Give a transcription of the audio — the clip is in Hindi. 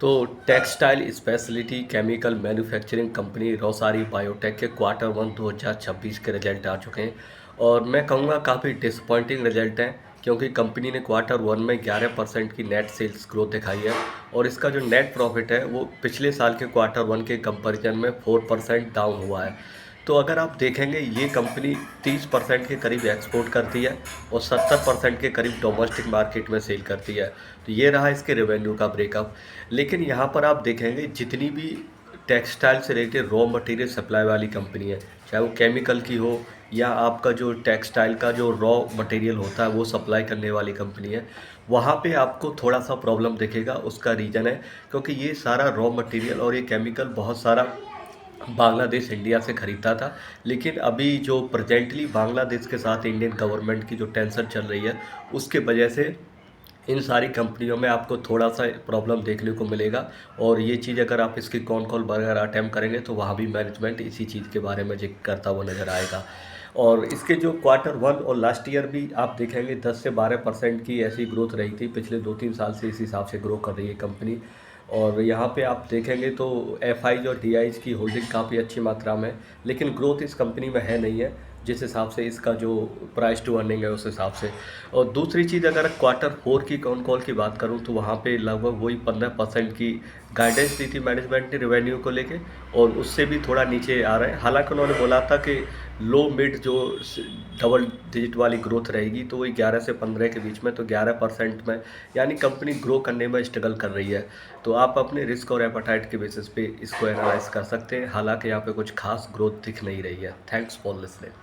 तो textile speciality chemical manufacturing company Rossari biotech के क्वार्टर वन 2026 के रिजल्ट आ चुके हैं। और मैं कहूँगा काफ़ी डिसअपॉइंटिंग रिजल्ट हैं, क्योंकि कंपनी ने क्वार्टर वन में 11% की नेट सेल्स ग्रोथ दिखाई है। और इसका जो नेट प्रॉफिट है वो पिछले साल के क्वार्टर वन के कंपैरिजन में 4% डाउन हुआ है। तो अगर आप देखेंगे ये कंपनी 30% के करीब एक्सपोर्ट करती है और 70% के करीब डोमेस्टिक मार्केट में सेल करती है। तो ये रहा इसके रेवेन्यू का ब्रेकअप। लेकिन यहाँ पर आप देखेंगे जितनी भी टेक्सटाइल से रिलेटेड रॉ मटेरियल सप्लाई वाली कंपनी है, चाहे वो केमिकल की हो या आपका जो टेक्सटाइल का जो रॉ मटेरियल होता है वो सप्लाई करने वाली कंपनी है, वहाँ पे आपको थोड़ा सा प्रॉब्लम दिखेगा। उसका रीज़न है क्योंकि ये सारा रॉ मटेरियल और ये केमिकल बहुत सारा बांग्लादेश इंडिया से ख़रीदता था। लेकिन अभी जो प्रेजेंटली बांग्लादेश के साथ इंडियन गवर्नमेंट की जो टेंशन चल रही है, उसके वजह से इन सारी कंपनियों में आपको थोड़ा-सा प्रॉब्लम देखने को मिलेगा। और ये चीज़ अगर आप इसकी कॉन कॉल वगैरह अटेम्प्ट करेंगे तो वहाँ भी मैनेजमेंट इसी चीज़ के बारे में ज़िक्र करता हुआ नज़र आएगा। और इसके जो क्वार्टर वन और लास्ट ईयर भी आप देखेंगे 10 से 12% की ऐसी ग्रोथ रही थी। पिछले 2-3 साल से इस हिसाब से ग्रो कर रही है कंपनी। और यहाँ पे आप देखेंगे तो एफआईज और डीआईज की होल्डिंग काफ़ी अच्छी मात्रा में है, लेकिन ग्रोथ इस कंपनी में है नहीं है जिस हिसाब से इसका जो प्राइस टू अर्निंग है उस हिसाब से। और दूसरी चीज़ अगर क्वार्टर फोर की कॉन कॉल की बात करूँ तो वहाँ पे लगभग वही 15% की गाइडेंस दी थी मैनेजमेंट ने रेवेन्यू को लेके, और उससे भी थोड़ा नीचे आ रहे हैं। हालांकि उन्होंने बोला था कि लो मिड जो डबल डिजिट वाली ग्रोथ रहेगी तो वही 11 से 15 के बीच में, तो 11% में यानी कंपनी ग्रो करने में स्ट्रगल कर रही है। तो आप अपने रिस्क और एपेटाइट के बेसिस पे इसको एनालाइज कर सकते हैं। हालांकि यहाँ पे कुछ खास ग्रोथ दिख नहीं रही है। Thanks for listening.